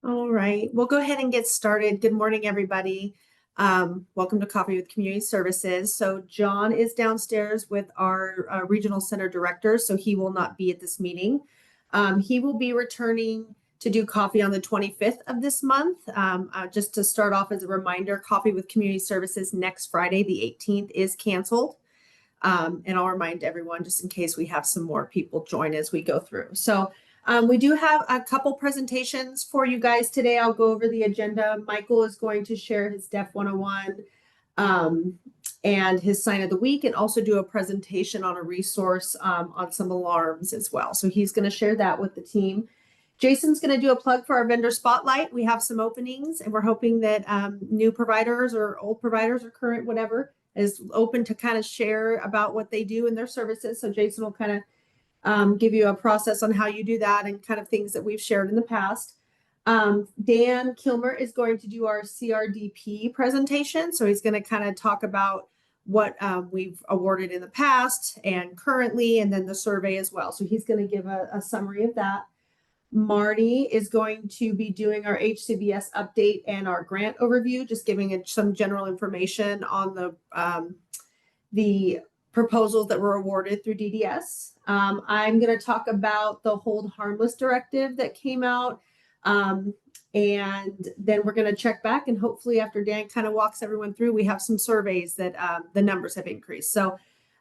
All right, we'll go ahead and get started. Good morning, everybody. Welcome to Coffee with Community Services. So John is downstairs with our Regional Center Director, so he will not be at this meeting. He will be returning to do coffee on the 25th of this month. Just to start off as a reminder, Coffee with Community Services next Friday, the 18th, is canceled. And I'll remind everyone just in case we have some more people join as we go through. So we do have a couple presentations for you guys today. I'll go over the agenda. Michael is going to share his DEF 101 and his sign of the week, and also do a presentation on a resource on some alarms as well. So he's going to share that with the team. Jason's going to do a plug for our vendor spotlight. We have some openings, and we're hoping that new providers or old providers or current, whatever, is open to kind of share about what they do in their services. So Jason will kind of give you a process on how you do that and kind of things that we've shared in the past. Dan Kilmer is going to do our CRDP presentation. So he's going to kind of talk about what we've awarded in the past and currently, and then the survey as well. So he's going to give a summary of that. Marty is going to be doing our HCBS update and our grant overview, just giving it some general information on the proposals that were awarded through DDS. I'm going to talk about the Hold Harmless directive that came out. And then we're going to check back, and hopefully after Dan kind of walks everyone through, we have some surveys that the numbers have increased. So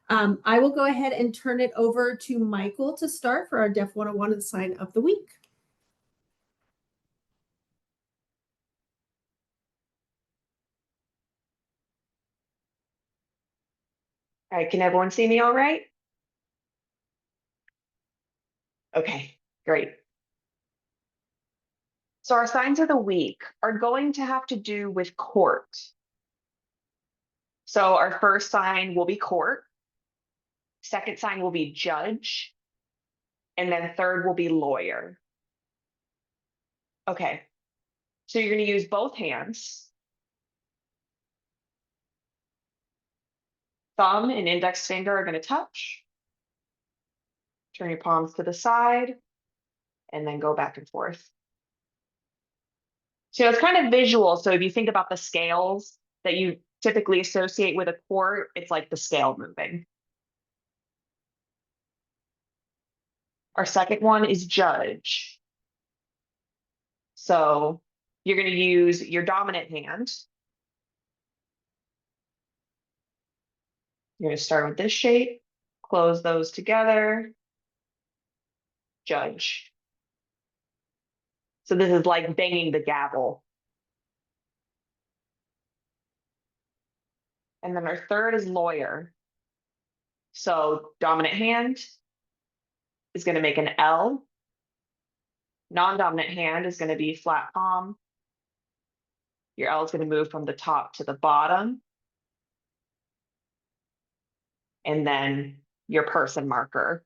I will go ahead and turn it over to Michael to start for our DEF 101 and sign of the week. All right, can everyone see me all right? Okay, great. So our signs of the week are going to have to do with court. So our first sign will be court. Second sign will be judge. And then third will be lawyer. Okay, so you're going to use both hands. Thumb and index finger are going to touch. Turn your palms to the side and then go back and forth. So it's kind of visual. So if you think about the scales that you typically associate with a court, it's like the scale moving. Our second one is judge. So you're going to use your dominant hand. You're going to start with this shape, close those together, judge. So this is like banging the gavel. And then our third is lawyer. So dominant hand is going to make an L. Non-dominant hand is going to be flat palm. Your L is going to move from the top to the bottom. And then your person marker.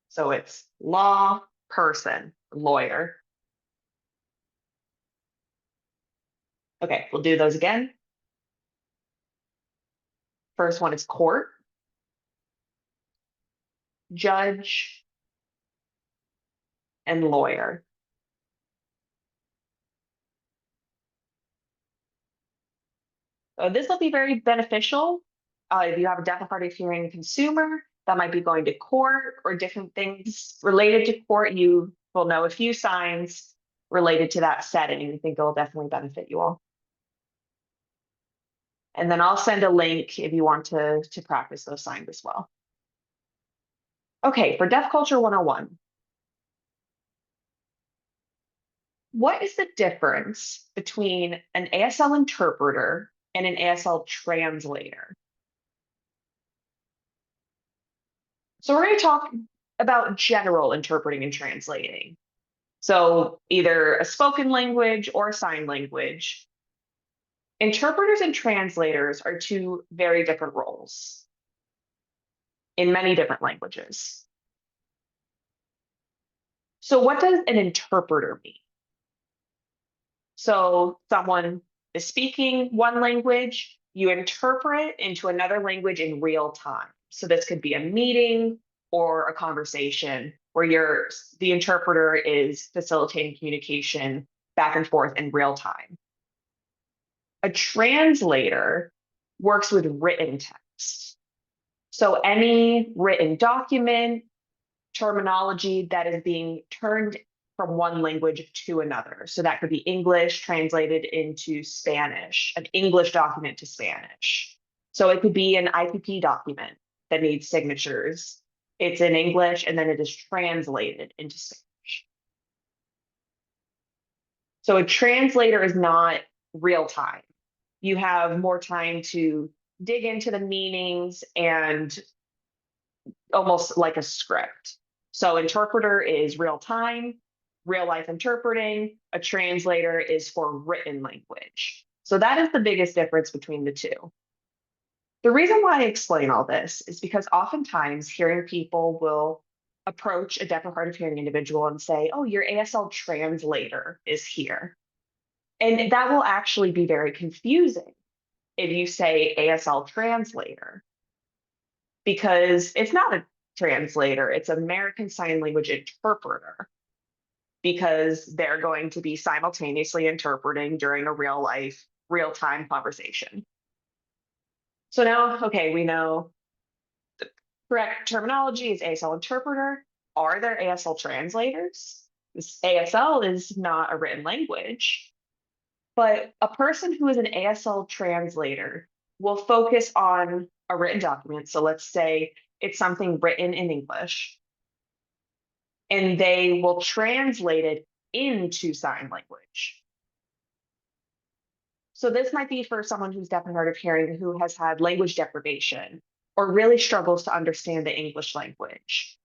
So it's law, person, lawyer. Okay, we'll do those again. First one is court, judge, and lawyer. This will be very beneficial if you have a deaf and hard of hearing consumer that might be going to court or different things related to court. You will know a few signs related to that setting, and I think it will definitely benefit you all. And then I'll send a link if you want to practice those signs as well. Okay, for Deaf Culture 101. What is the difference between an ASL interpreter and an ASL translator? So we're going to talk about general interpreting and translating. So either a spoken language or a sign language. Interpreters and translators are two very different roles in many different languages. So what does an interpreter mean? So someone is speaking one language, you interpret into another language in real time. So this could be a meeting or a conversation where the interpreter is facilitating communication back and forth in real time. A translator works with written text. So any written document, terminology that is being turned from one language to another. So that could be English translated into Spanish, an English document to Spanish. So it could be an IPP document that needs signatures. It's in English and then it is translated into Spanish. So a translator is not real time. You have more time to dig into the meanings and almost like a script. So interpreter is real time, real life interpreting. A translator is for written language. So that is the biggest difference between the two. The reason why I explain all this is because oftentimes hearing people will approach a deaf or hard of hearing individual and say, oh, your ASL translator is here. And that will actually be very confusing if you say ASL translator, because it's not a translator, it's American Sign Language interpreter, because they're going to be simultaneously interpreting during a real-time conversation. So now, okay, we know the correct terminology is ASL interpreter. Are there ASL translators? This ASL is not a written language, but a person who is an ASL translator will focus on a written document. So let's say it's something written in English, and they will translate it into sign language. So this might be for someone who's deaf and hard of hearing who has had language deprivation or really struggles to understand the English language.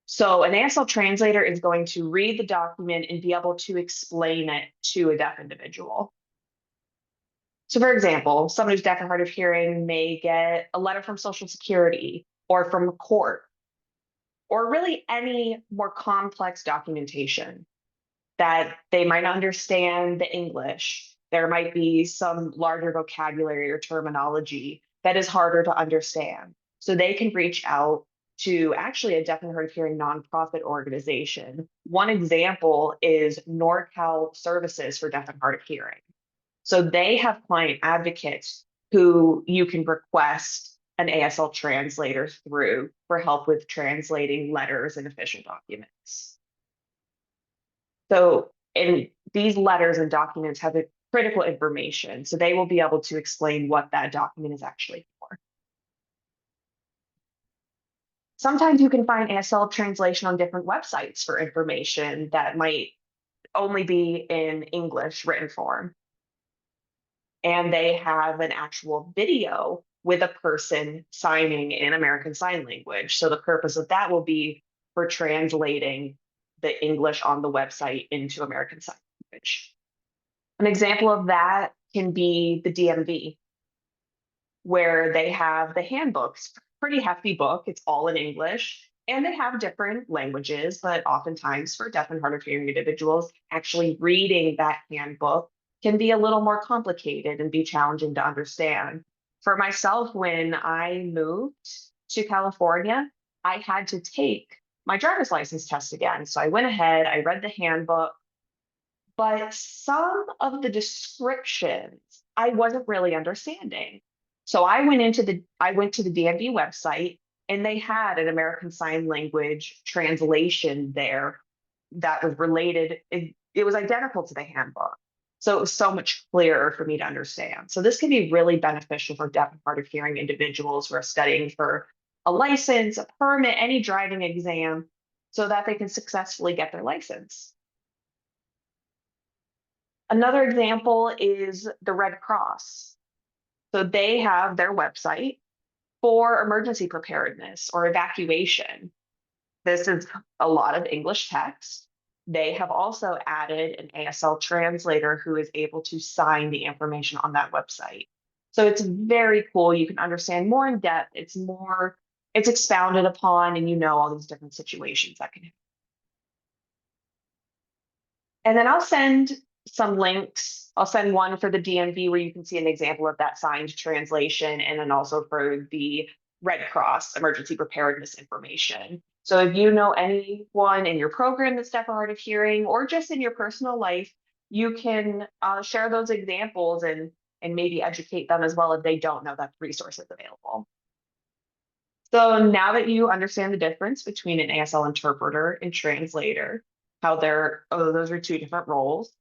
So an ASL translator is going to read the document and be able to explain it to a deaf individual. So for example, someone who's deaf and hard of hearing may get a letter from Social Security or from a court, or really any more complex documentation that they might not understand the English. There might be some larger vocabulary or terminology that is harder to understand. So they can reach out to actually a deaf and hard of hearing nonprofit organization. One example is NorCal Services for Deaf and Hard of Hearing. So they have client advocates who you can request an ASL translator through for help with translating letters and official documents. So, and these letters and documents have a critical information, so they will be able to explain what that document is actually for. Sometimes you can find ASL translation on different websites for information that might only be in English written form. And they have an actual video with a person signing in American Sign Language. So the purpose of that will be for translating the English on the website into American Sign Language. An example of that can be the DMV, where they have the handbooks, pretty hefty book, it's all in English, and they have different languages, but oftentimes for deaf and hard of hearing individuals, actually reading that handbook can be a little more complicated and be challenging to understand. For myself, when I moved to California, I had to take my driver's license test again. So I went ahead, I read the handbook, but some of the descriptions I wasn't really understanding. So I went to the DMV website and they had an American Sign Language translation there that was related. It was identical to the handbook. So it was so much clearer for me to understand. So this can be really beneficial for deaf and hard of hearing individuals who are studying for a license, a permit, any driving exam, so that they can successfully get their license. Another example is the Red Cross. So they have their website for emergency preparedness or evacuation. This is a lot of English text. They have also added an ASL translator who is able to sign the information on that website. So it's very cool. You can understand more in depth. It's expounded upon, and you know all these different situations that can happen. And then I'll send some links. I'll send one for the DMV where you can see an example of that signed translation, and then also for the Red Cross emergency preparedness information. So if you know anyone in your program that's deaf or hard of hearing, or just in your personal life, you can share those examples and maybe educate them as well if they don't know that resource is available. So now that you understand the difference between an ASL interpreter and translator, how those are two different roles,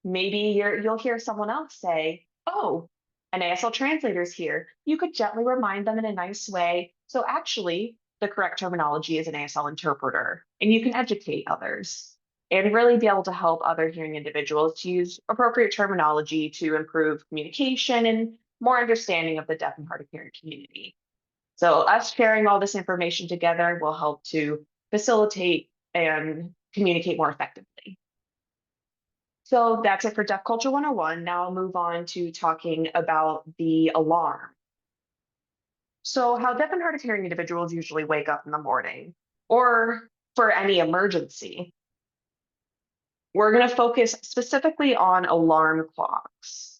maybe you'll hear someone else say, oh, an ASL translator's here. You could gently remind them in a nice way. So actually, the correct terminology is an ASL interpreter, and you can educate others and really be able to help other hearing individuals to use appropriate terminology to improve communication and more understanding of the deaf and hard of hearing community. So us sharing all this information together will help to facilitate and communicate more effectively. So that's it for Deaf Culture 101. Now I'll move on to talking about the alarm. So how deaf and hard of hearing individuals usually wake up in the morning or for any emergency. We're going to focus specifically on alarm clocks.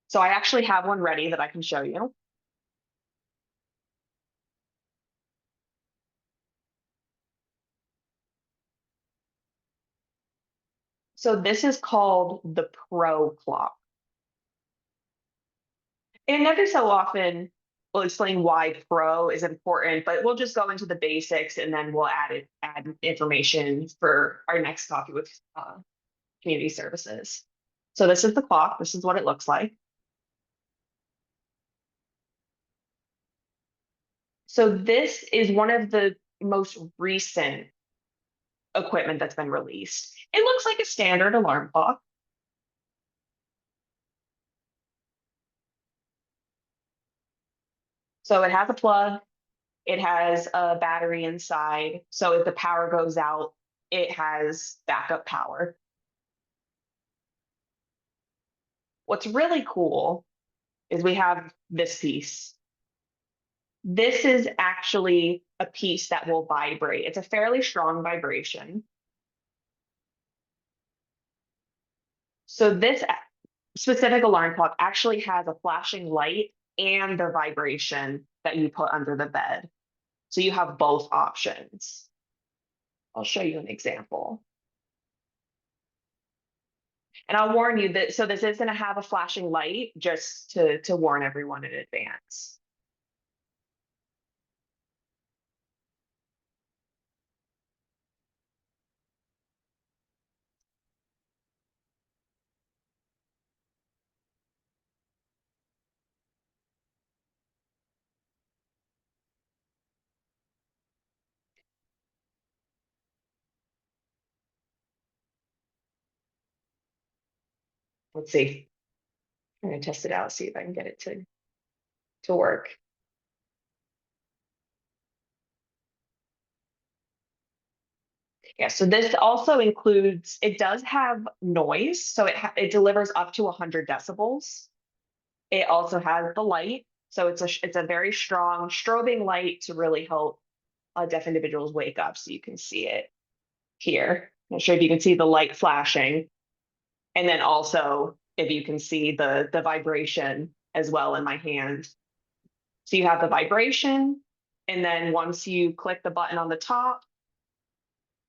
So I actually have one ready that I can show you. So this is called the Pro clock. And every so often, we'll explain why Pro is important, but we'll just go into the basics and then we'll add information for our next Coffee with Community Services. So this is the clock. This is what it looks like. So this is one of the most recent equipment that's been released. It looks like a standard alarm clock. So it has a plug, it has a battery inside. So if the power goes out, it has backup power. What's really cool is we have this piece. This is actually a piece that will vibrate. It's a fairly strong vibration. So this specific alarm clock actually has a flashing light and the vibration that you put under the bed. So you have both options. I'll show you an example. And I'll warn you that, so this is going to have a flashing light, just to warn everyone in advance. Let's see. I'm going to test it out, see if I can get it to work. Yeah, so this also includes, it does have noise, so it delivers up to 100 decibels. It also has the light, so it's a very strong strobing light to really help deaf individuals wake up. So you can see it here. I'm not sure if you can see the light flashing, and then also if you can see the vibration as well in my hand. So you have the vibration, and then once you click the button on the top,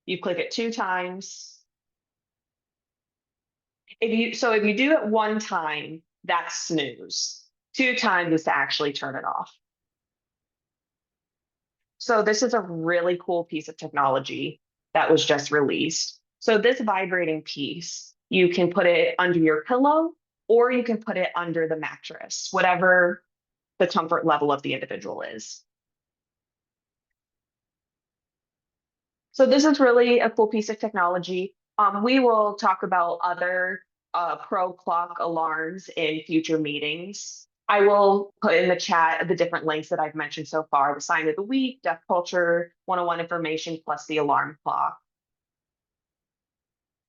you click it 2 times. If you do it 1 time, that's snooze. 2 times is to actually turn it off. So this is a really cool piece of technology that was just released. So this vibrating piece, you can put it under your pillow or you can put it under the mattress, whatever the comfort level of the individual is. So this is really a cool piece of technology. We will talk about other Pro clock alarms in future meetings. I will put in the chat the different links that I've mentioned so far, the sign of the week, Deaf Culture 101 information, plus the alarm clock.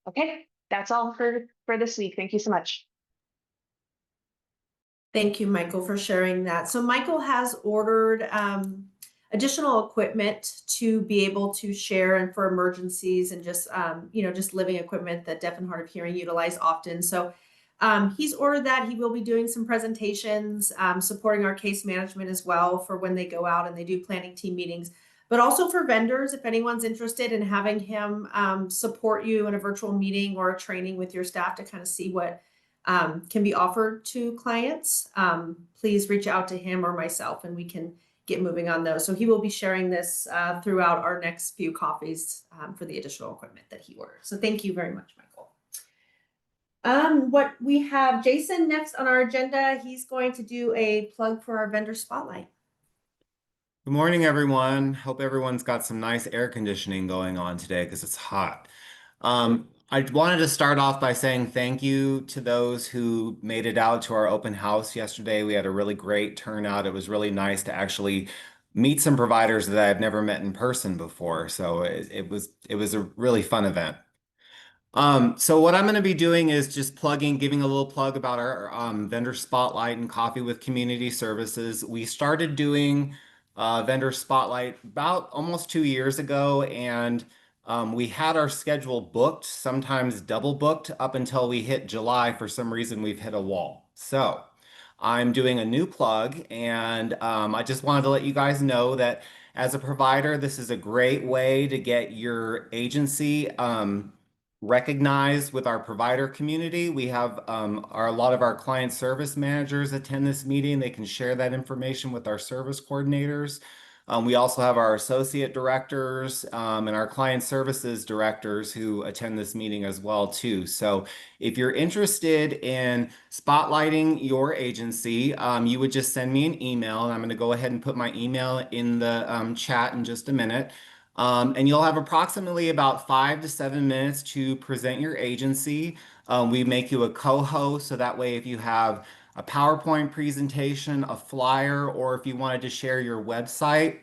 Okay, that's all for this week. Thank you so much. Thank you, Michael, for sharing that. So Michael has ordered additional equipment to be able to share and for emergencies and just, just living equipment that deaf and hard of hearing utilize often. So He's ordered that. He will be doing some presentations, supporting our case management as well for when they go out and they do planning team meetings, but also for vendors. If anyone's interested in having him support you in a virtual meeting or a training with your staff to kind of see what can be offered to clients, please reach out to him or myself and we can get moving on those. So he will be sharing this throughout our next few coffees for the additional equipment that he ordered. So thank you very much, Michael. What we have Jason next on our agenda, he's going to do a plug for our vendor spotlight. Good morning, everyone. Hope everyone's got some nice air conditioning going on today because it's hot. I wanted to start off by saying thank you to those who made it out to our open house yesterday. We had a really great turnout. It was really nice to actually meet some providers that I've never met in person before. So it was a really fun event. So what I'm going to be doing is just giving a little plug about our vendor spotlight and Coffee with Community Services. We started doing vendor spotlight about almost 2 years ago, and we had our schedule booked, sometimes double booked, up until we hit July. For some reason, we've hit a wall. So I'm doing a new plug, and I just wanted to let you guys know that as a provider, this is a great way to get your agency recognized with our provider community. We have a lot of our client service managers attend this meeting. They can share that information with our service coordinators. We also have our associate directors and our client services directors who attend this meeting as well too. So if you're interested in spotlighting your agency, you would just send me an email, and I'm going to go ahead and put my email in the chat in just a minute. And you'll have approximately about 5 to 7 minutes to present your agency. We make you a co-host, so that way if you have a PowerPoint presentation, a flyer, or if you wanted to share your website,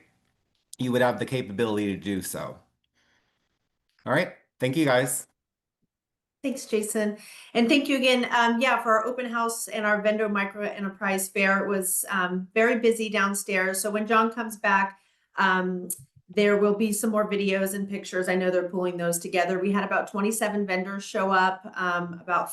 you would have the capability to do so. All right, thank you guys. Thanks, Jason. And thank you again. Yeah, for our open house and our vendor micro enterprise fair, it was very busy downstairs. So when John comes back, there will be some more videos and pictures. I know they're pulling those together. We had about 27 vendors show up, about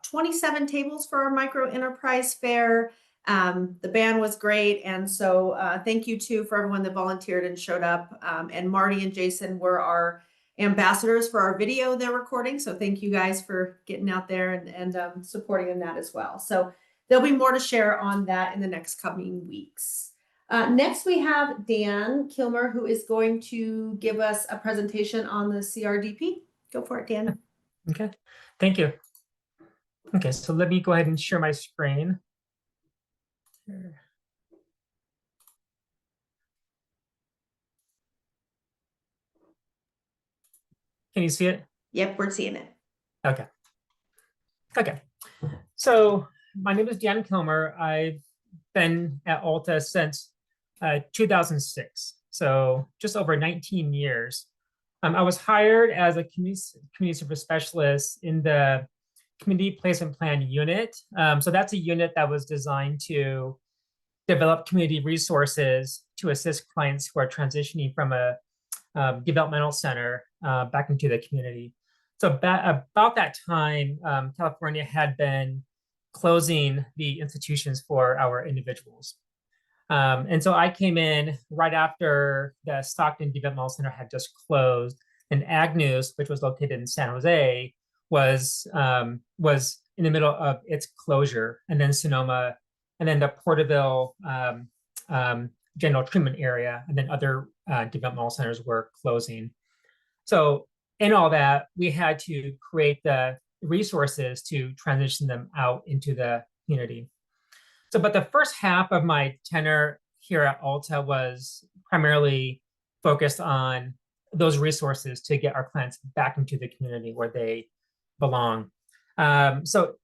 27 tables for our micro enterprise fair. The band was great. And so thank you too for everyone that volunteered and showed up. And Marty and Jason were our ambassadors for our video they're recording. So thank you guys for getting out there and supporting in that as well. So there'll be more to share on that in the next coming weeks. Next, we have Dan Kilmer, who is going to give us a presentation on the CRDP. Go for it, Dan. Okay, thank you. Okay, so let me go ahead and share my screen. Can you see it? Yep, we're seeing it. Okay. Okay. So my name is Dan Kilmer. I've been at Alta since 2006, so just over 19 years. I was hired as a community service specialist in the community placement plan unit. So that's a unit that was designed to develop community resources to assist clients who are transitioning from a developmental center back into the community. So about that time, California had been closing the institutions for our individuals. And so I came in right after the Stockton Developmental Center had just closed, and Agnews, which was located in San Jose, was in the middle of its closure, and then Sonoma, and then the Porterville general treatment area, and then other developmental centers were closing. So in all that, we had to create the resources to transition them out into the community. So, but the first half of my tenure here at Alta was primarily focused on those resources to get our clients back into the community where they belong. So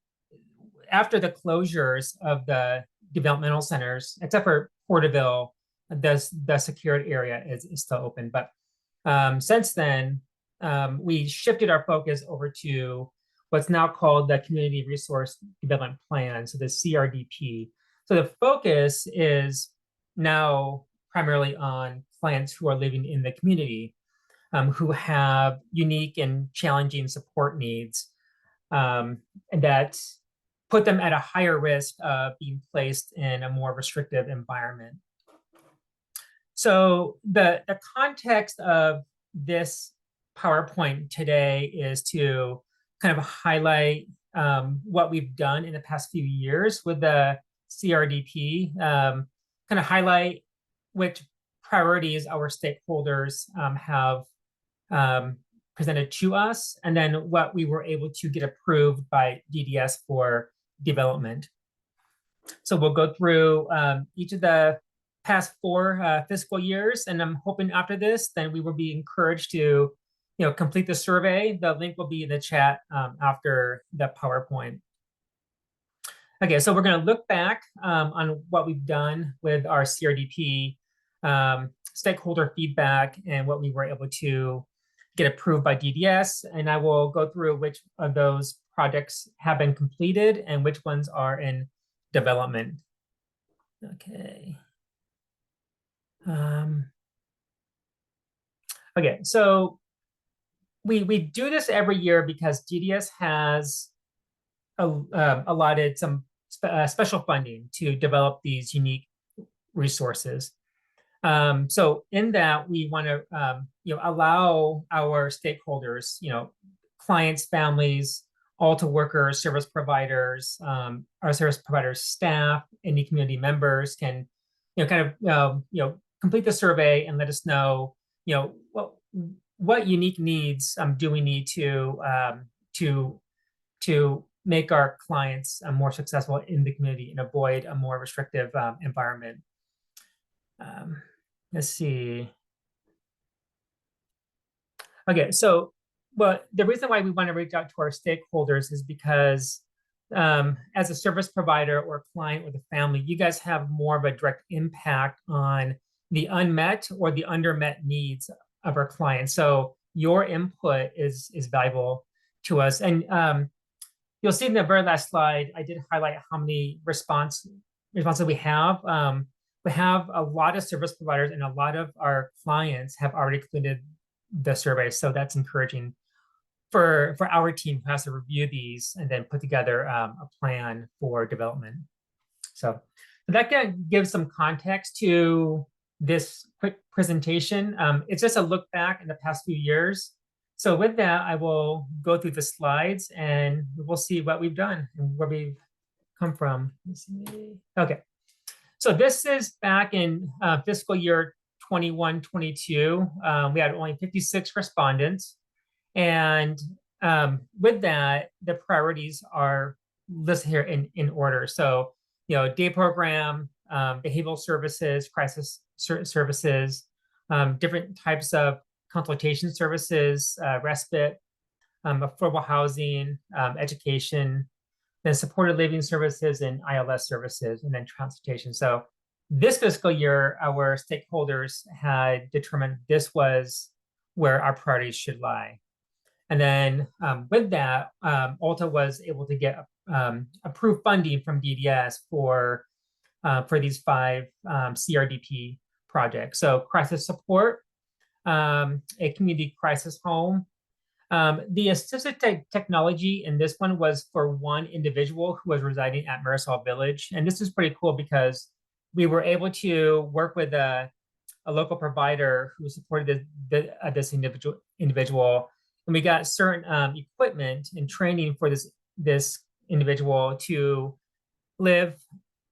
after the closures of the developmental centers, except for Porterville, the secured area is still open. But since then, we shifted our focus over to what's now called the Community Resource Development Plan, so the CRDP. So the focus is now primarily on clients who are living in the community, who have unique and challenging support needs. and that put them at a higher risk of being placed in a more restrictive environment. So the context of this PowerPoint today is to kind of highlight what we've done in the past few years with the CRDP, kind of highlight which priorities our stakeholders have presented to us, and then what we were able to get approved by DDS for development. So we'll go through each of the past 4 fiscal years, and I'm hoping after this, then we will be encouraged to, complete the survey. The link will be in the chat after the PowerPoint. Okay, so we're going to look back on what we've done with our CRDP, stakeholder feedback, and what we were able to get approved by DDS. And I will go through which of those projects have been completed and which ones are in development. Okay. Okay, so we do this every year because DDS has allotted some special funding to develop these unique resources. So in that, we want to allow our stakeholders, clients, families, Alta workers, service providers, our service providers, staff, any community members can, complete the survey and let us know, what unique needs do we need to make our clients more successful in the community and avoid a more restrictive environment. Let's see. Okay, so the reason why we want to reach out to our stakeholders is because as a service provider or client with a family, you guys have more of a direct impact on the unmet or the undermet needs of our clients. So your input is valuable to us. And you'll see in the very last slide, I did highlight how many responses we have. We have a lot of service providers and a lot of our clients have already completed the survey. So that's encouraging for our team who has to review these and then put together a plan for development. So that gives some context to this quick presentation. It's just a look back in the past few years. So with that, I will go through the slides and we'll see what we've done and where we've come from. Let's see. Okay. So this is back in fiscal year 21-22. We had only 56 respondents. And with that, the priorities are listed here in order. So, day program, behavioral services, crisis services, different types of consultation services, respite, affordable housing, education, then supported living services and ILS services, and then transportation. So this fiscal year, our stakeholders had determined this was where our priorities should lie. And then with that, Alta was able to get approved funding from DDS for these 5 CRDP projects. So crisis support, a community crisis home. The assisted technology in this one was for one individual who was residing at Marisol Village. And this is pretty cool because we were able to work with a local provider who supported this individual. And we got certain equipment and training for this individual to live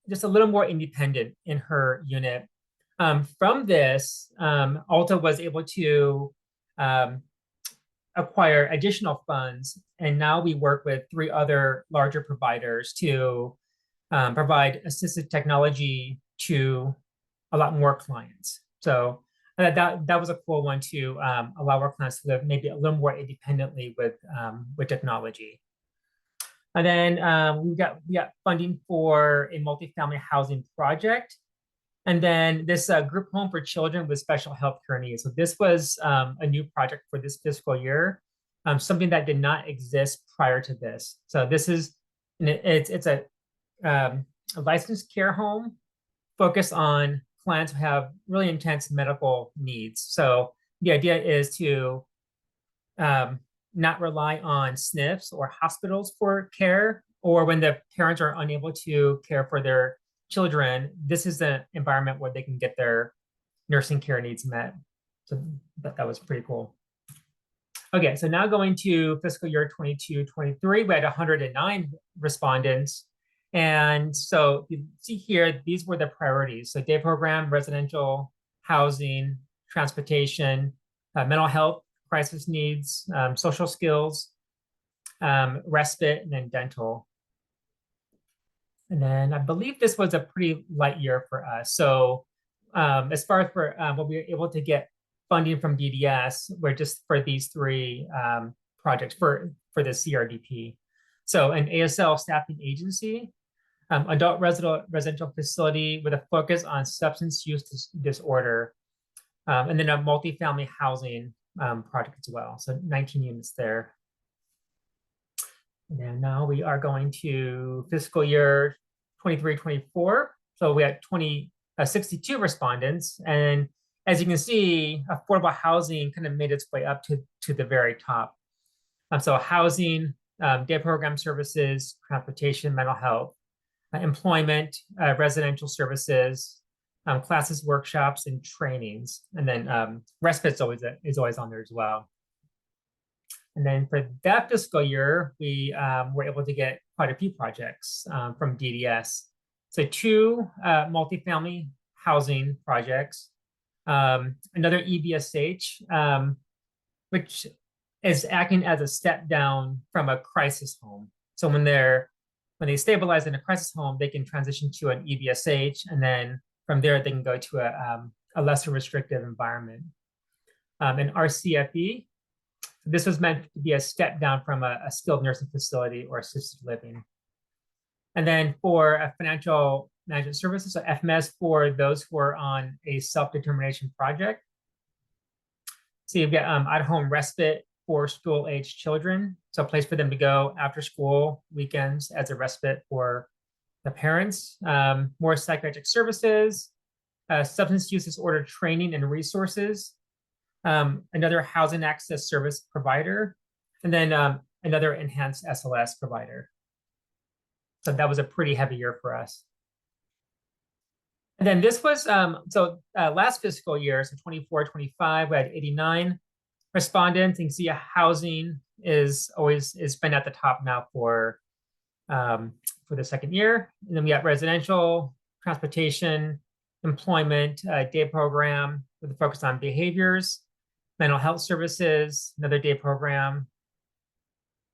just a little more independent in her unit. From this, Alta was able to acquire additional funds, and now we work with 3 other larger providers to provide assistive technology to a lot more clients. So that was a cool one to allow our clients to live maybe a little more independently with technology. And then we got funding for a multifamily housing project. And then this group home for children with special healthcare needs. So this was a new project for this fiscal year, something that did not exist prior to this. So this is, it's a licensed care home focused on clients who have really intense medical needs. So the idea is to not rely on SNFs or hospitals for care, or when the parents are unable to care for their children, this is the environment where they can get their nursing care needs met. So that was pretty cool. Okay, so now going to fiscal year 22-23, we had 109 respondents. And so you see here, these were the priorities. So day program, residential, housing, transportation, mental health, crisis needs, social skills, respite, and then dental. And then I believe this was a pretty light year for us. So as far as for what we were able to get funding from DDS, we're just for these three projects for the CRDP. So an ASL staffing agency, adult residential facility with a focus on substance use disorder, and then a multifamily housing project as well. So 19 units there. And then now we are going to fiscal year 23-24. So we had 62 respondents. And as you can see, affordable housing kind of made its way up to the very top. So housing, day program services, transportation, mental health, employment, residential services, classes, workshops, and trainings. And then respite is always on there as well. And then for that fiscal year, we were able to get quite a few projects from DDS. So 2 multifamily housing projects, another EBSH, which is acting as a step down from a crisis home. So when they stabilize in a crisis home, they can transition to an EBSH, and then from there they can go to a lesser restrictive environment. An RCFE, this was meant to be a step down from a skilled nursing facility or assisted living. And then for a financial management services, so FMS for those who are on a self-determination project. So you've got at-home respite for school-age children. So a place for them to go after school, weekends as a respite for the parents. More psychiatric services, substance use disorder training and resources, another housing access service provider, and then another enhanced SLS provider. So that was a pretty heavy year for us. And then this was, last fiscal year, so 24-25, we had 89 respondents. You can see housing is been at the top now for the second year. And then we got residential, transportation, employment, day program with a focus on behaviors, mental health services, another day program.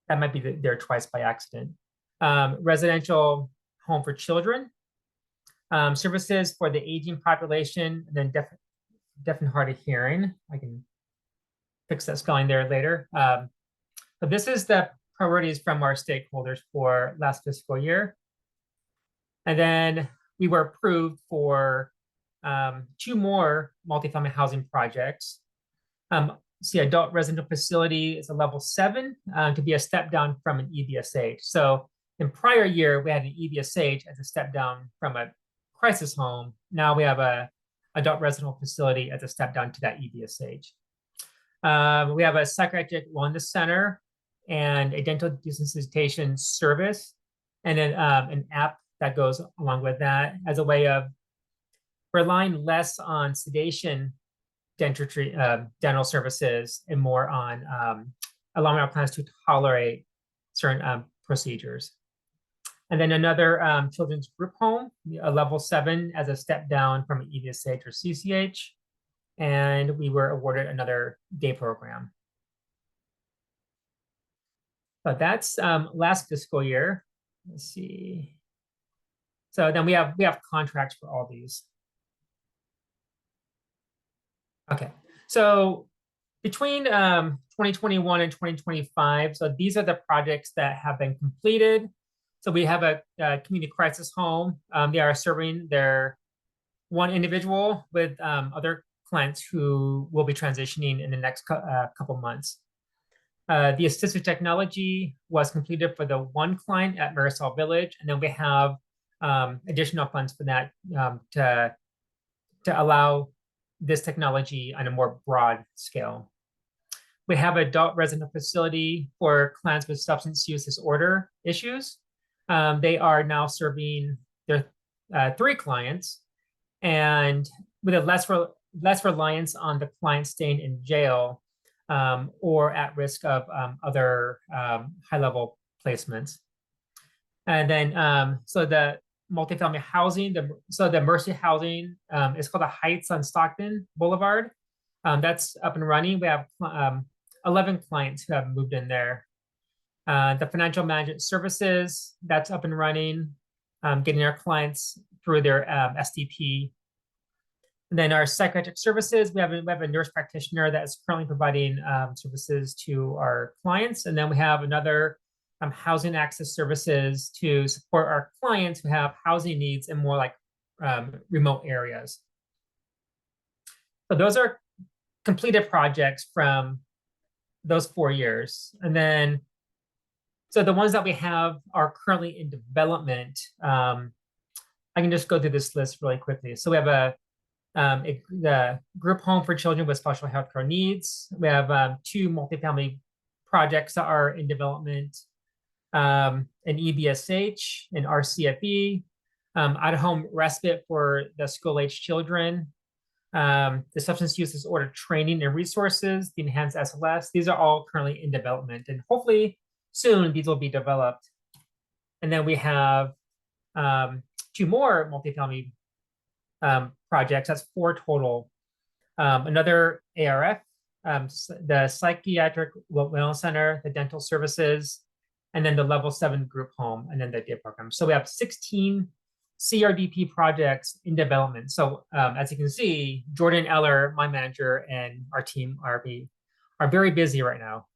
That might be there twice by accident. Residential home for children, services for the aging population, and then deaf and hard of hearing. I can fix that spelling there later. But this is the priorities from our stakeholders for last fiscal year. And then we were approved for 2 more multifamily housing projects. See, adult residential facility is a level 7 to be a step down from an EBSH. So in prior year, we had an EBSH as a step down from a crisis home. Now we have a adult residential facility as a step down to that EBSH. We have a psychiatric wellness center and a dental desensitization service, and then an app that goes along with that as a way of relying less on sedation dentistry, dental services, and more on allowing our plans to tolerate certain procedures. And then another children's group home, a level 7 as a step down from an EBSH or CCH. And we were awarded another day program. So that's last fiscal year. Let's see. So then we have contracts for all these. Okay, so between 2021 and 2025, so these are the projects that have been completed. So we have a community crisis home. They are serving their one individual with other clients who will be transitioning in the next couple months. The assistive technology was completed for the one client at Marisol Village, and then we have additional funds for that to allow this technology on a more broad scale. We have an adult resident facility for clients with substance use disorder issues. They are now serving their 3 clients, and with a less reliance on the client staying in jail or at risk of other high-level placements. And then, so the multifamily housing, the Mercy Housing is called the Heights on Stockton Boulevard. That's up and running. We have 11 clients who have moved in there. The financial management services, that's up and running, getting our clients through their SDP. And then our psychiatric services, we have a nurse practitioner that is currently providing services to our clients. And then we have another housing access services to support our clients who have housing needs in more like remote areas. So those are completed projects from those 4 years. And then, so the ones that we have are currently in development. I can just go through this list really quickly. So we have the group home for children with special healthcare needs. We have 2 multifamily projects that are in development, an EBSH, an RCFE, out-of-home respite for the school-age children, the substance use disorder training and resources, the enhanced SLS. These are all currently in development, and hopefully soon these will be developed. And then we have 2 more multifamily projects. That's 4 total. Another ARF, the Psychiatric Wellness Center, the dental services, and then the level 7 group home, and then the day program. So we have 16 CRDP projects in development. So as you can see, Jordan Eller, my manager, and our team are very busy right now.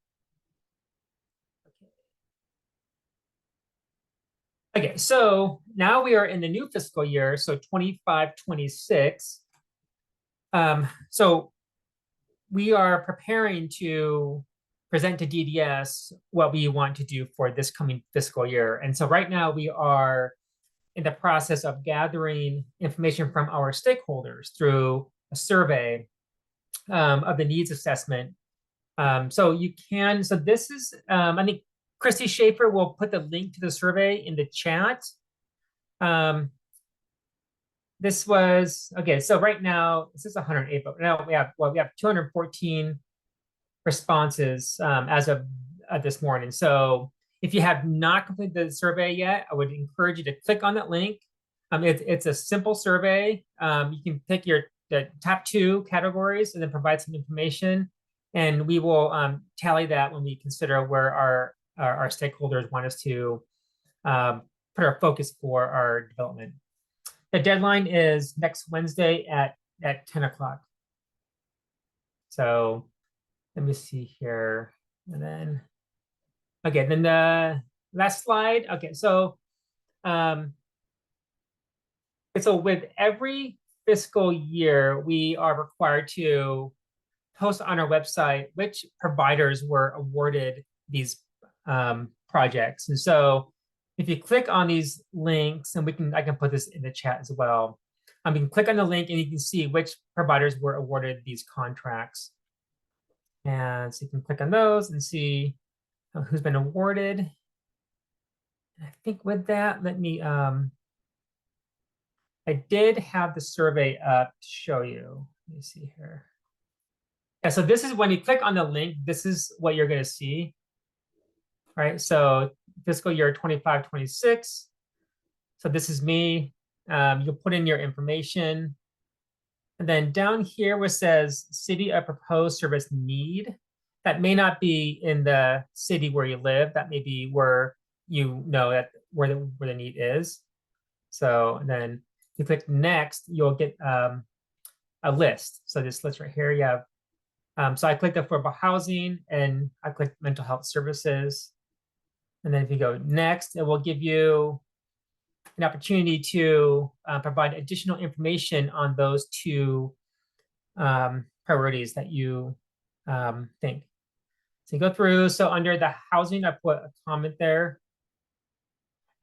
Okay, so now we are in the new fiscal year, so 25-26. So we are preparing to present to DDS what we want to do for this coming fiscal year. And so right now we are in the process of gathering information from our stakeholders through a survey of the needs assessment. So this is, I think Christy Schaefer will put the link to the survey in the chat. This was, okay, so right now, this is 108, but now we have 214 responses as of this morning. So if you have not completed the survey yet, I would encourage you to click on that link. It's a simple survey. You can pick the top 2 categories and then provide some information. And we will tally that when we consider where our stakeholders want us to put our focus for our development. The deadline is next Wednesday at 10 o'clock. So let me see here. And then, okay, then the last slide. Okay, so so with every fiscal year, we are required to post on our website which providers were awarded these projects. And so if you click on these links, and I can put this in the chat as well. You can click on the link and you can see which providers were awarded these contracts. And so you can click on those and see who's been awarded. And I think with that, let me, I did have the survey up to show you. Let me see here. Yeah, so this is when you click on the link, this is what you're going to see. Right, so fiscal year 25-26. So this is me. You'll put in your information. And then down here where it says city of proposed service need, that may not be in the city where you live. That may be where you know that where the need is. So and then if you click next, you'll get a list. So this list right here, you have, so I clicked affordable housing and I clicked mental health services. And then if you go next, it will give you an opportunity to provide additional information on those 2 priorities that you think. So you go through, so under the housing, I put a comment there.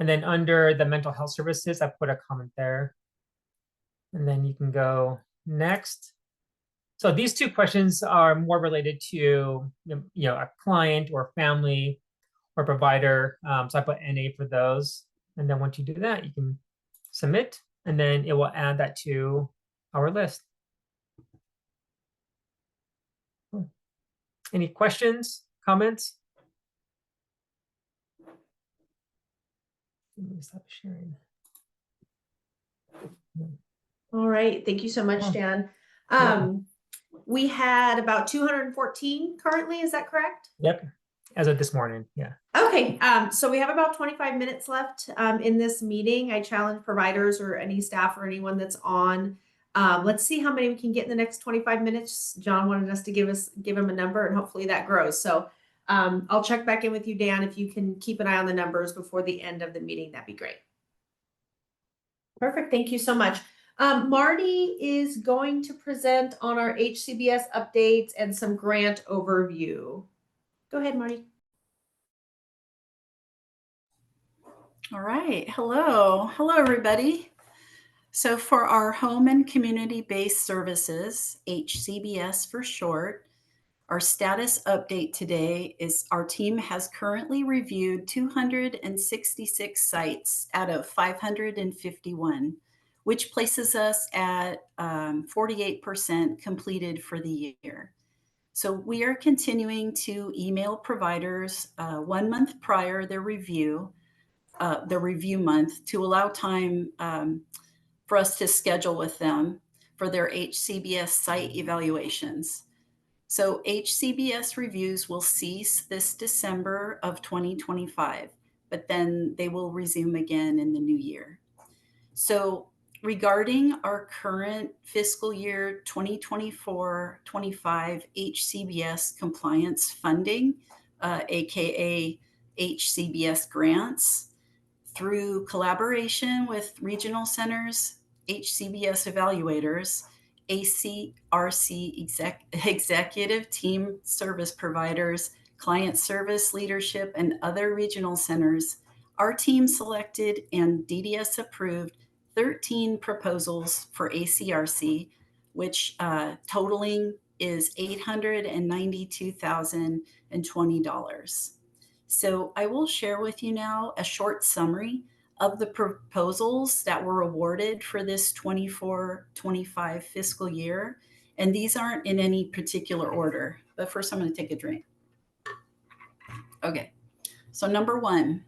And then under the mental health services, I put a comment there. And then you can go next. So these two questions are more related to a client or family or provider. So I put NA for those. And then once you do that, you can submit, and then it will add that to our list. Cool. Any questions, comments? Let me stop sharing. All right, thank you so much, Oh, Dan. welcome. We had about 214 currently, is that correct? Yep, as of this morning, yeah. Okay, so we have about 25 minutes left in this meeting. I challenge providers or any staff or anyone that's on. Let's see how many we can get in the next 25 minutes. John wanted us to give him a number, and hopefully that grows. So I'll check back in with you, Dan. If you can keep an eye on the numbers before the end of the meeting, that'd be great. Perfect, thank you so much. Marty is going to present on our HCBS updates and some grant overview. Go ahead, Marty. All right. Hello, everybody. So for our home and community-based services, HCBS for short, our status update today is our team has currently reviewed 266 sites out of 551, which places us at 48% completed for the year. So we are continuing to email providers 1 month prior their review month to allow time for us to schedule with them for their HCBS site evaluations. So HCBS reviews will cease this December of 2025, but then they will resume again in the new year. So regarding our current fiscal year 2024-25 HCBS compliance funding, aka HCBS grants, through collaboration with regional centers, HCBS evaluators, ACRC executive team service providers, client service leadership, and other regional centers, our team selected and DDS approved 13 proposals for ACRC, which totaling is $892,020. So I will share with you now a short summary of the proposals that were awarded for this 24-25 fiscal year. And these aren't in any particular order, but first I'm going to take a drink. Okay, so number one,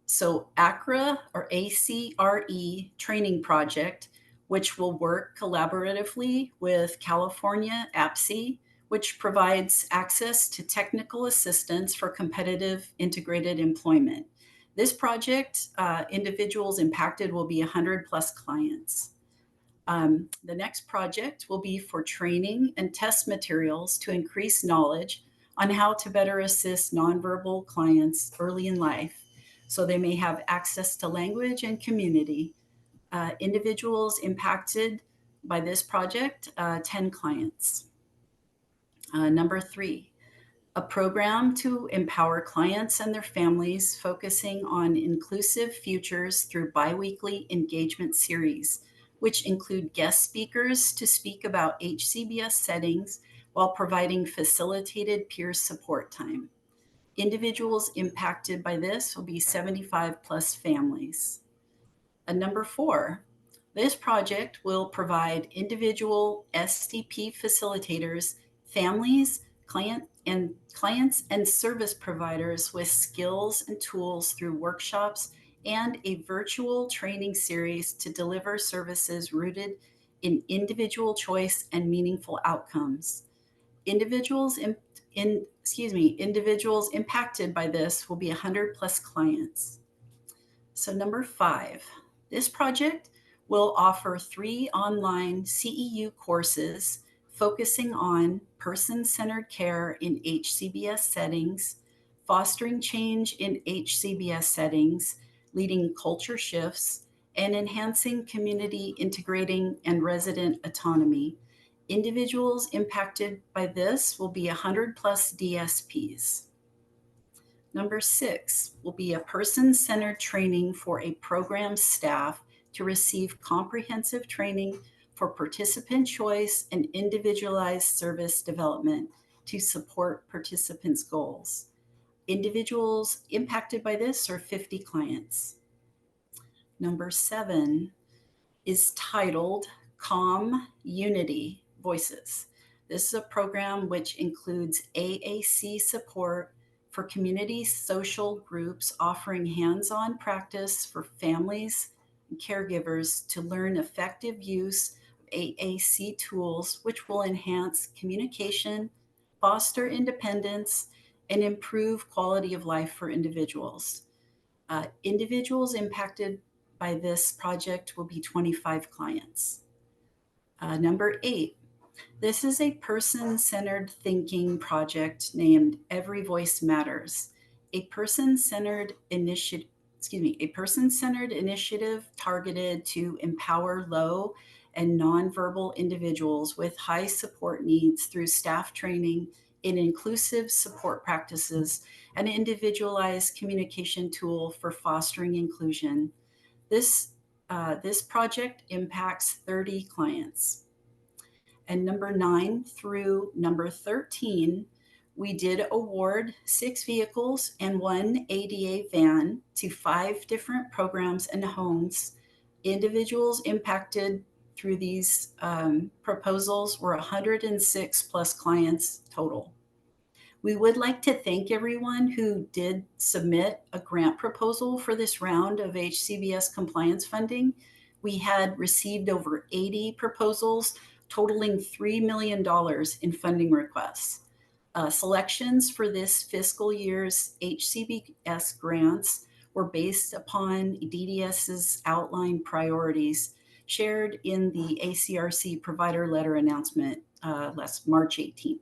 so ACRA or ACRE training project, which will work collaboratively with California APSE, which provides access to technical assistance for competitive integrated employment. This project, individuals impacted will be 100 plus clients. The next project will be for training and test materials to increase knowledge on how to better assist nonverbal clients early in life, so they may have access to language and community. Individuals impacted by this project, 10 clients. Number three, a program to empower clients and their families, focusing on inclusive futures through biweekly engagement series, which include guest speakers to speak about HCBS settings while providing facilitated peer support time. Individuals impacted by this will be 75 plus families. Number four, this project will provide individual SDP facilitators, families, clients, and service providers with skills and tools through workshops and a virtual training series to deliver services rooted in individual choice and meaningful outcomes. Individuals impacted by this will be 100 plus clients. So number five, this project will offer 3 online CEU courses focusing on person-centered care in HCBS settings, fostering change in HCBS settings, leading culture shifts, and enhancing community integrating and resident autonomy. Individuals impacted by this will be 100 plus DSPs. Number 6 will be a person-centered training for a program staff to receive comprehensive training for participant choice and individualized service development to support participants' goals. Individuals impacted by this are 50 clients. Number 7 is titled Calm Unity Voices. This is a program which includes AAC support for community social groups, offering hands-on practice for families and caregivers to learn effective use of AAC tools, which will enhance communication, foster independence, and improve quality of life for individuals. Individuals impacted by this project will be 25 clients. Number 8, this is a person-centered thinking project named Every Voice Matters, a person-centered initiative targeted to empower low and nonverbal individuals with high support needs through staff training in inclusive support practices, an individualized communication tool for fostering inclusion. This project impacts 30 clients. And number 9 through number 13, we did award 6 vehicles and 1 ADA van to 5 different programs and homes. Individuals impacted through these proposals were 106 plus clients total. We would like to thank everyone who did submit a grant proposal for this round of HCBS compliance funding. We had received over 80 proposals totaling $3 million in funding requests. Selections for this fiscal year's HCBS grants were based upon DDS's outlined priorities shared in the ACRC provider letter announcement last March 18th.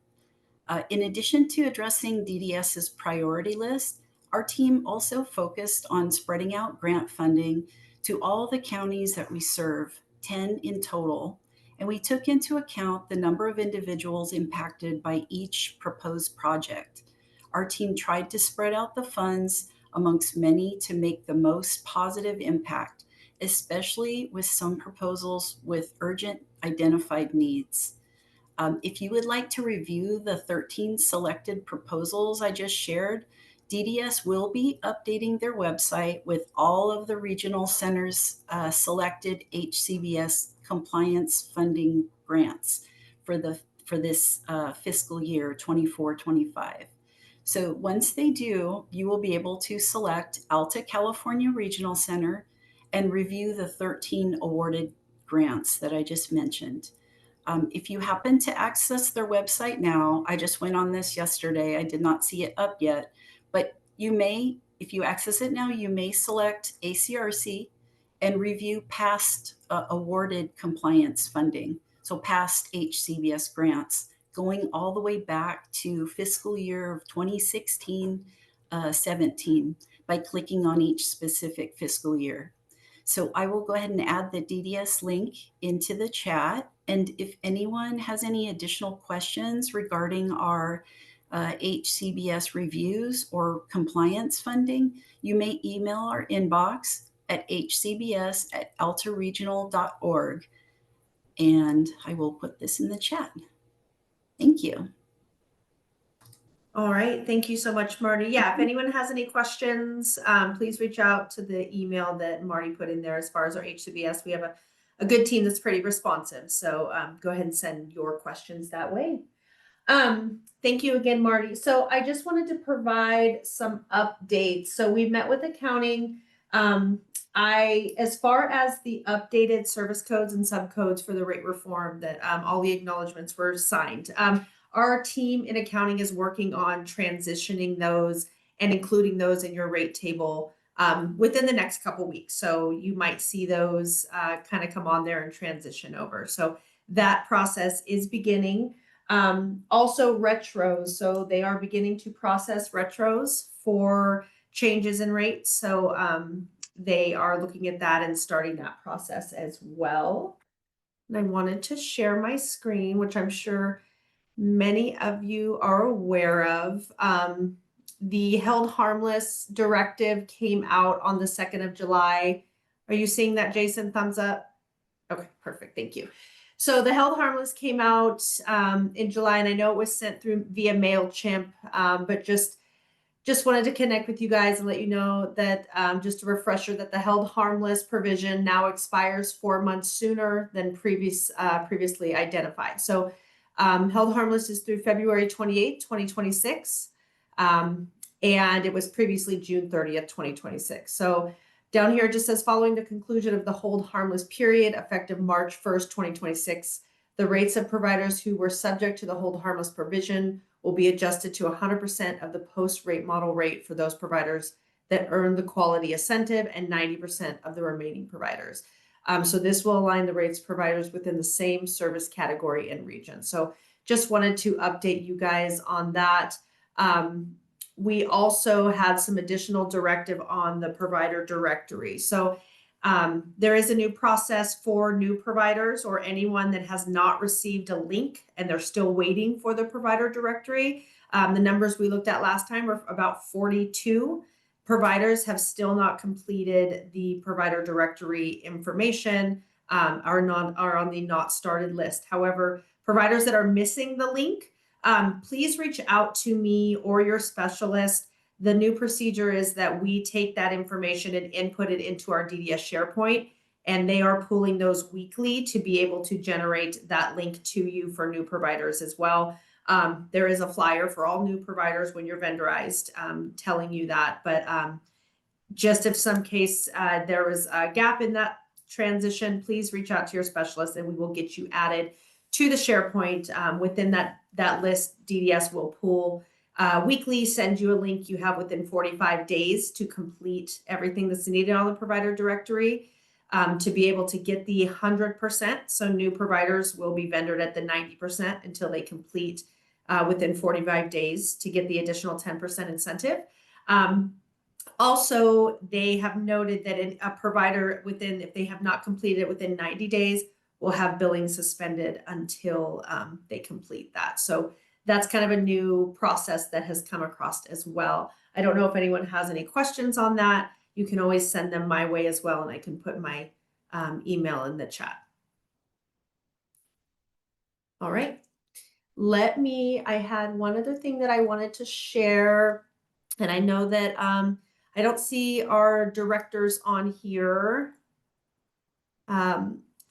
In addition to addressing DDS's priority list, our team also focused on spreading out grant funding to all the counties that we serve, 10 in total, and we took into account the number of individuals impacted by each proposed project. Our team tried to spread out the funds amongst many to make the most positive impact, especially with some proposals with urgent identified needs. If you would like to review the 13 selected proposals I just shared, DDS will be updating their website with all of the regional centers' selected HCBS compliance funding grants for this fiscal year 24-25. So once they do, you will be able to select Alta California Regional Center and review the 13 awarded grants that I just mentioned. If you happen to access their website now, I just went on this yesterday, I did not see it up yet, but you may, if you access it now, you may select ACRC and review past awarded compliance funding. So past HCBS grants, going all the way back to fiscal year of 2016-17 by clicking on each specific fiscal year. So I will go ahead and add the DDS link into the chat. And if anyone has any additional questions regarding our HCBS reviews or compliance funding, you may email our inbox at hcbs@altaregional.org. And I will put this in the chat. Thank you. All right, thank you so much, Marty. Yeah, if anyone has any questions, please reach out to the email that Marty put in there as far as our HCBS. We have a good team that's pretty responsive, so go ahead and send your questions that way. Thank you again, Marty. So I just wanted to provide some updates. So we've met with accounting. As far as the updated service codes and subcodes for the rate reform, that all the acknowledgements were signed. Our team in accounting is working on transitioning those and including those in your rate table within the next couple weeks. So you might see those kind of come on there and transition over. So that process is beginning. Also retros. So they are beginning to process retros for changes in rates. So they are looking at that and starting that process as well. And I wanted to share my screen, which I'm sure many of you are aware of. The held harmless directive came out on the 2nd of July. Are you seeing that, Jason? Thumbs up. Okay, perfect. Thank you. So the Held Harmless came out in July, and I know it was sent through via MailChimp, but just wanted to connect with you guys and let you know that just a refresher that the Held Harmless provision now expires 4 months sooner than previously identified. So Held Harmless is through February 28th, 2026. And it was previously June 30th, 2026. So down here it just says, following the conclusion of the hold harmless period, effective March 1st, 2026, the rates of providers who were subject to the hold harmless provision will be adjusted to 100% of the post-rate model rate for those providers that earn the quality incentive and 90% of the remaining providers. So this will align the rates providers within the same service category and region. So just wanted to update you guys on that. We also had some additional directive on the provider directory. So there is a new process for new providers or anyone that has not received a link and they're still waiting for the provider directory. The numbers we looked at last time were about 42 providers have still not completed the provider directory information, are on the not started list. However, providers that are missing the link, please reach out to me or your specialist. The new procedure is that we take that information and input it into our DDS SharePoint, and they are pulling those weekly to be able to generate that link to you for new providers as well. There is a flyer for all new providers when you're vendorized telling you that, but just if some case there was a gap in that transition, please reach out to your specialist and we will get you added to the SharePoint. Within that list, DDS will pull weekly, send you a link you have within 45 days to complete everything that's needed on the provider directory to be able to get the 100%. So new providers will be vendored at the 90% until they complete within 45 days to get the additional 10% incentive. Also, they have noted that a provider if they have not completed it within 90 days, will have billing suspended until they complete that. So that's kind of a new process that has come across as well. I don't know if anyone has any questions on that. You can always send them my way as well, and I can put my email in the chat. All right. I had one other thing that I wanted to share, and I know that I don't see our directors on here.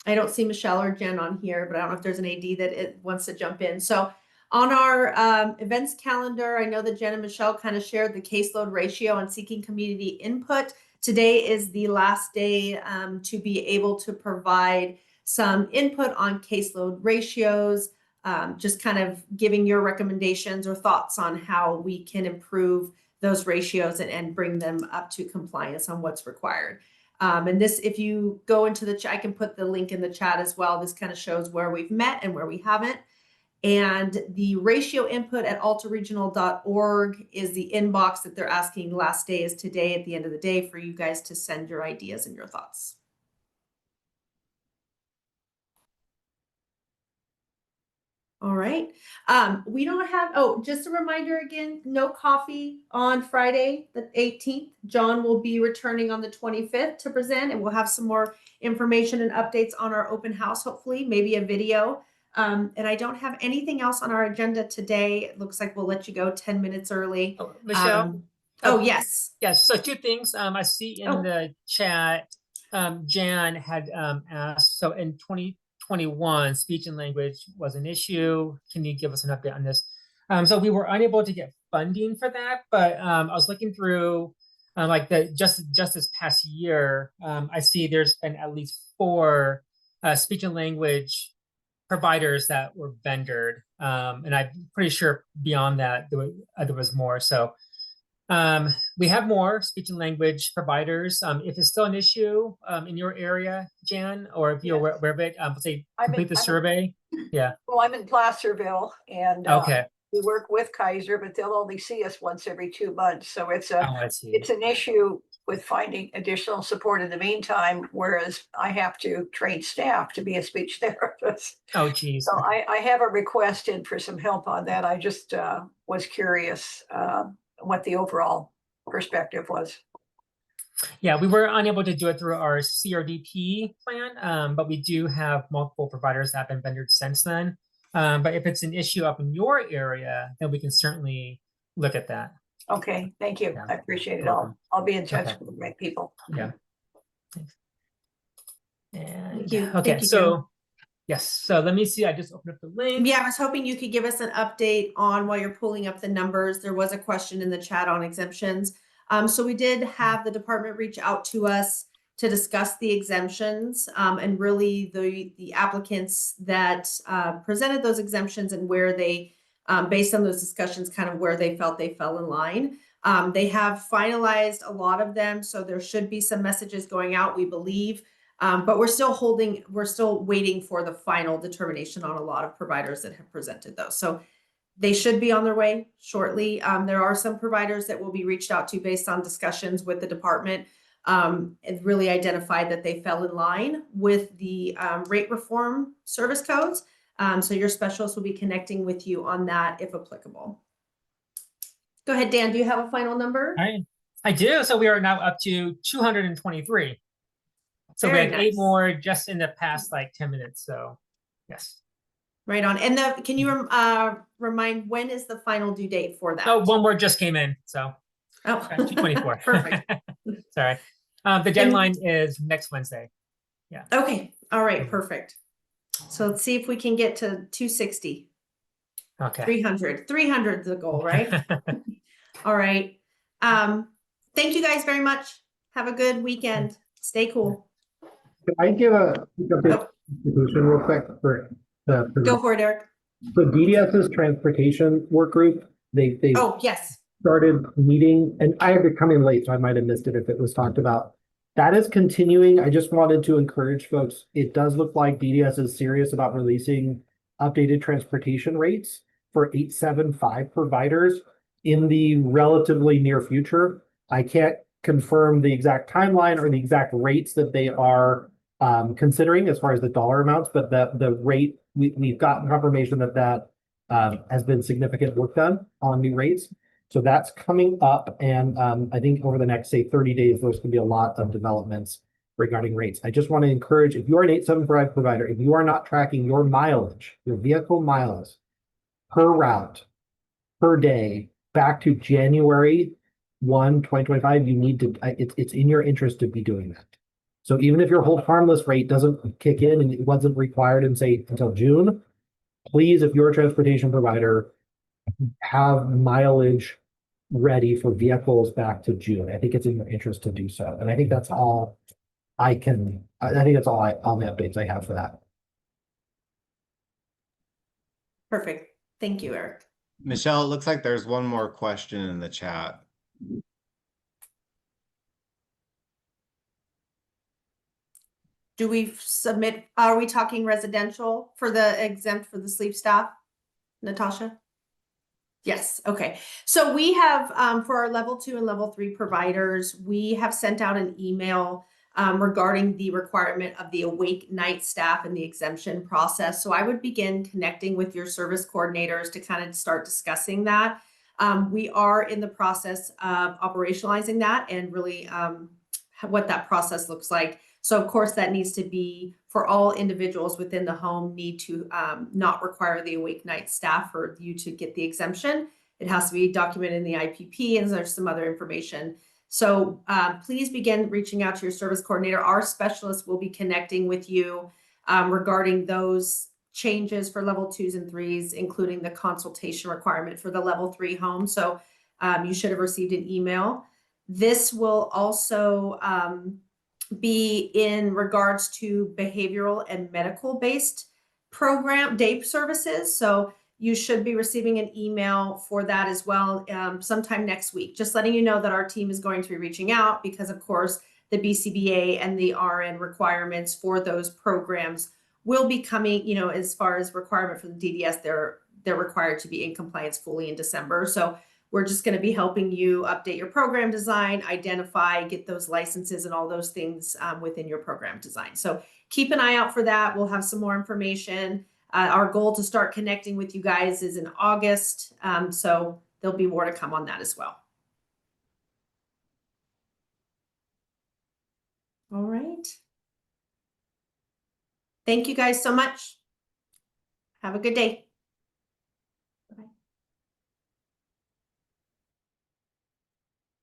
I don't see Michelle or Jen on here, but I don't know if there's an AD that wants to jump in. So on our events calendar, I know that Jen and Michelle kind of shared the caseload ratio on seeking community input. Today is the last day to be able to provide some input on caseload ratios, just kind of giving your recommendations or thoughts on how we can improve those ratios and bring them up to compliance on what's required. And this, if you go into the chat, I can put the link in the chat as well. This kind of shows where we've met and where we haven't. And the ratio input at altaregional.org is the inbox that they're asking. Last day is today at the end of the day for you guys to send your ideas and your thoughts. All right. We don't have, just a reminder again, no coffee on Friday, the 18th. John will be returning on the 25th to present, and we'll have some more information and updates on our open house, hopefully, maybe a video. And I don't have anything else on our agenda today. It looks like we'll let you go 10 minutes early. Oh, Michelle? Yes. Yes, so two things. I see in the chat, Jan had asked, so in 2021, speech and language was an issue. Can you give us an update on this? So we were unable to get funding for that, but I was looking through like just this past year, I see there's been at least 4 speech and language providers that were vendored, and I'm pretty sure beyond that there was more. So we have more speech and language providers. If it's still an issue in your area, Jan, or if you're aware of it, say complete the survey. Yeah. Well, I'm in Placerville, and Okay. we work with Kaiser, but they'll only see us once every 2 months. So it's I see. it's an issue with finding additional support in the meantime, whereas I have to train staff to be a speech therapist. Oh, geez. So I have a request in for some help on that. I just was curious what the overall perspective was. Yeah, we were unable to do it through our CRDP plan, but we do have multiple providers that have been vendored since then. But if it's an issue up in your area, then we can certainly look at that. Okay, thank you. Yeah. I appreciate it You're all. welcome. I'll be in touch Okay. with the right people. Yeah. Thanks. And you. okay, Thank you, so yes, so let me see. I just opened up the link. Yeah, I was hoping you could give us an update on while you're pulling up the numbers. There was a question in the chat on exemptions. So we did have the department reach out to us to discuss the exemptions and really the applicants that presented those exemptions and where they, based on those discussions, kind of where they felt they fell in line. They have finalized a lot of them, so there should be some messages going out, we believe. But we're still waiting for the final determination on a lot of providers that have presented those. So they should be on their way shortly. There are some providers that will be reached out to based on discussions with the department. It really identified that they fell in line with the rate reform service codes. So your specialist will be connecting with you on that if applicable. Go ahead, Dan. Do you have a final number? I do. So we are now up to 223. So we Very had 8 nice. more just in the past like 10 minutes. So yes. Right on. And can you remind when is the final due date for that? Oh, one more just came in. So Oh, 224. Perfect. Sorry. The deadline is next Wednesday. Yeah. Okay. All right. Perfect. So let's see if we can get to 260, Okay. 300. 300 is the goal, right? All right. Thank you guys very much. Have a good weekend. Stay cool. Can I give a institution real quick for Go for it, Eric. so DDS's transportation work group, they Oh, yes. started meeting, and I had to come in late, so I might have missed it if it was talked about. That is continuing. I just wanted to encourage folks. It does look like DDS is serious about releasing updated transportation rates for 875 providers in the relatively near future. I can't confirm the exact timeline or the exact rates that they are considering as far as the dollar amounts, but the rate, we've gotten confirmation that has been significant work done on new rates. So that's coming up, and I think over the next, say, 30 days, there's going to be a lot of developments regarding rates. I just want to encourage, if you are an 875 provider, if you are not tracking your mileage, your vehicle miles per route, per day, back to January 1, 2025, you need to, it's in your interest to be doing that. So even if your hold harmless rate doesn't kick in and it wasn't required in, say, until June, please, if you're a transportation provider, have mileage ready for vehicles back to June. I think it's in your interest to do so. And I think that's all I think that's all the updates I have for that. Perfect. Thank you, Eric. Michelle, it looks like there's one more question in the chat. Do we submit, are we talking residential for the exempt for the sleep staff, Natasha? Yes, okay. So we have, for our level 2 and level 3 providers, we have sent out an email regarding the requirement of the awake night staff and the exemption process. So I would begin connecting with your service coordinators to kind of start discussing that. We are in the process of operationalizing that and really what that process looks like. So of course that needs to be for all individuals within the home need to not require the awake night staff for you to get the exemption. It has to be documented in the IPP, and there's some other information. So please begin reaching out to your service coordinator. Our specialists will be connecting with you regarding those changes for level 2s and 3s, including the consultation requirement for the level 3 home. So you should have received an email. This will also be in regards to behavioral and medical based program day services. So you should be receiving an email for that as well sometime next week, just letting you know that our team is going to be reaching out because of course the BCBA and the RN requirements for those programs will be coming, you know, as far as requirement for the DDS, they're required to be in compliance fully in December. So we're just going to be helping you update your program design, identify, get those licenses and all those things within your program design. So keep an eye out for that. We'll have some more information. Our goal to start connecting with you guys is in August. So there'll be more to come on that as well. All right. Thank you guys so much. Have a good day.